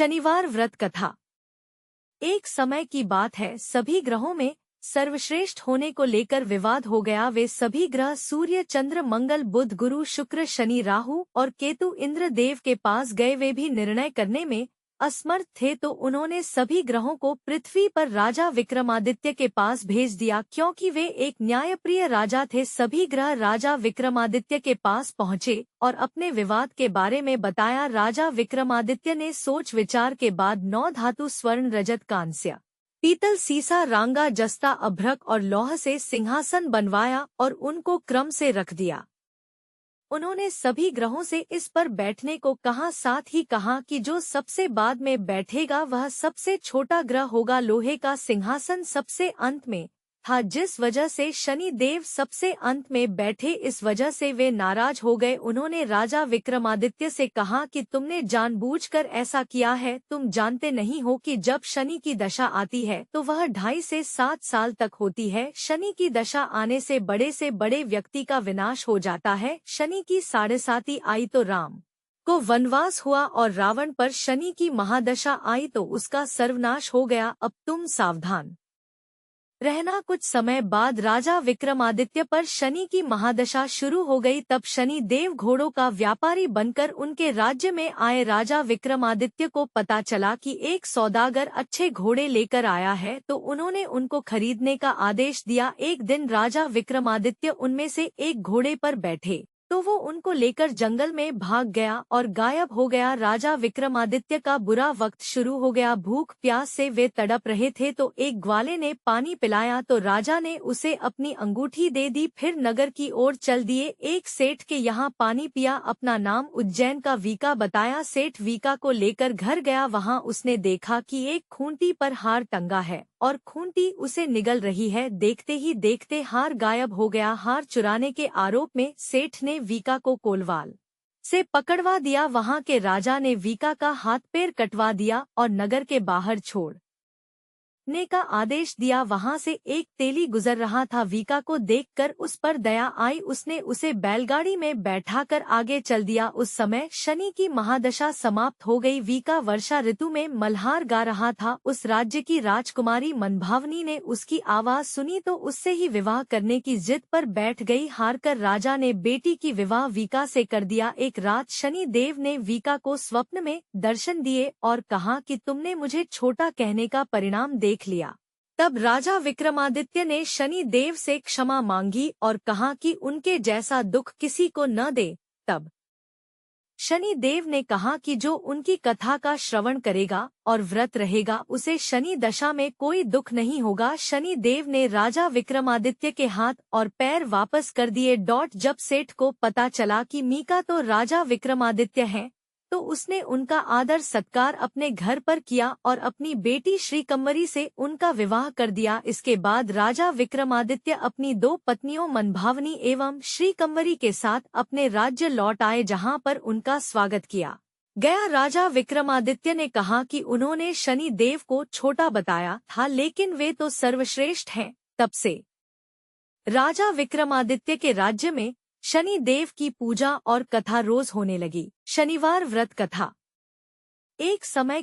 शनिवार व्रत कथा। एक समय की बात है, सभी ग्रहों में सर्वश्रेष्ठ होने को लेकर विवाद हो गया। वे सभी ग्रह सूर्य, चंद्र, मंगल, बुध, गुरु, शुक्र, शनि, राहु और केतु इंद्र देव के पास गए। वे भी निर्णय करने में असमर्थ थे, तो उन्होंने सभी ग्रहों को पृथ्वी पर राजा विक्रमादित्य के पास भेज दिया, क्योंकि वे एक न्यायप्रिय राजा थे। सभी ग्रह राजा विक्रमादित्य के पास पहुँचे और अपने विवाद के बारे में बताया। राजा विक्रमादित्य ने सोच विचार के बाद 9 धातु स्वर्ण, रजत, कांस्य, पीतल, सीसा, रांगा, जस्ता, अभ्रक और लौह से सिंहासन बनवाया और उनको क्रम से रख दिया। उन्होंने सभी ग्रहों से इस पर बैठने को कहा, साथ ही कहा कि जो सबसे बाद में बैठेगा वह सबसे छोटा ग्रह होगा। लोहे का सिंहासन सबसे अंत में था, जिस वजह से शनि देव सबसे अंत में बैठे। इस वजह से वे नाराज हो गए। उन्होंने राजा विक्रमादित्य से कहा कि तुमने जानबूझकर ऐसा किया है। तुम जानते नहीं हो कि जब शनि की दशा आती है तो वह 2.5 से 7 साल तक होती है। शनि की दशा आने से बड़े व्यक्ति का विनाश हो जाता है। शनि की 7.5 आई तो राम को वनवास हुआ और रावण पर शनि की महादशा आई तो उसका सर्वनाश हो गया। अब तुम सावधान रहना। कुछ समय बाद राजा विक्रमादित्य पर शनि की महादशा शुरू हो गई। तब शनि देव घोड़ों का व्यापारी बनकर उनके राज्य में आए। राजा विक्रमादित्य को पता चला कि एक सौदागर अच्छे घोड़े लेकर आया है, तो उन्होंने उनको खरीदने का आदेश दिया। एक दिन राजा विक्रमादित्य उनमें से एक घोड़े पर बैठे तो वो उनको लेकर जंगल में भाग गया और गायब हो गया। राजा विक्रमादित्य का बुरा वक्त शुरू हो गया। भूख प्यास से वे तड़प रहे थे, तो एक ग्वाले ने पानी पिलाया तो राजा ने उसे अपनी अंगूठी दे दी। फिर नगर की ओर चल दिए। एक सेठ के यहाँ पानी पिया। अपना नाम उज्जैन का वीका बताया। सेठ वीका को लेकर घर गया। वहाँ उसने देखा कि एक खूंटी पर हार टंगा है और खूंटी उसे निगल रही है। देखते ही देखते हार गायब हो गया। हार चुराने के आरोप में सेठ ने वीका को कोलवाल से पकड़वा दिया। वहां के राजा ने वीका का हाथ पैर कटवा दिया और नगर के बाहर छोड़ ने का आदेश दिया। वहां से एक तेली गुजर रहा था। वीका को देखकर उस पर दया आई। उसने उसे बैलगाड़ी में बैठाकर आगे चल दिया। उस समय शनि की महादशा समाप्त हो गई। वीका वर्षा ऋतु में मल्हार गा रहा था। उस राज्य की राजकुमारी मनभावनी ने उसकी आवाज सुनी तो उससे ही विवाह करने की जिद पर बैठ गई। हारकर राजा ने बेटी की विवाह वीका से कर दिया। एक रात शनि देव ने वीका को स्वप्न में दर्शन दिए और कहा कि तुमने मुझे छोटा कहने का परिणाम देख लिया। तब राजा विक्रमादित्य ने शनि देव से क्षमा मांगी और कहा कि उनके जैसा दुख किसी को न दे। तब शनि देव ने कहा कि जो उनकी कथा का श्रवण करेगा और व्रत रहेगा उसे शनि दशा में कोई दुख नहीं होगा। शनि देव ने राजा विक्रमादित्य के हाथ और पैर वापस कर दिए। जब सेठ को पता चला कि मीका तो राजा विक्रमादित्य हैं, तो उसने उनका आदर सत्कार अपने घर पर किया और अपनी बेटी श्रीकंवरी से उनका विवाह कर दिया। इसके बाद राजा विक्रमादित्य अपनी 2 पत्नियों मनभावनी एवं श्रीकंवरी के साथ अपने राज्य लौट आए, जहां पर उनका स्वागत किया गया। राजा विक्रमादित्य ने कहा कि उन्होंने शनि देव को छोटा बताया था, लेकिन वे तो सर्वश्रेष्ठ हैं। तब से राजा विक्रमादित्य के राज्य में शनि देव की पूजा और कथा रोज होने लगी। शनिवार व्रत कथा। एक समय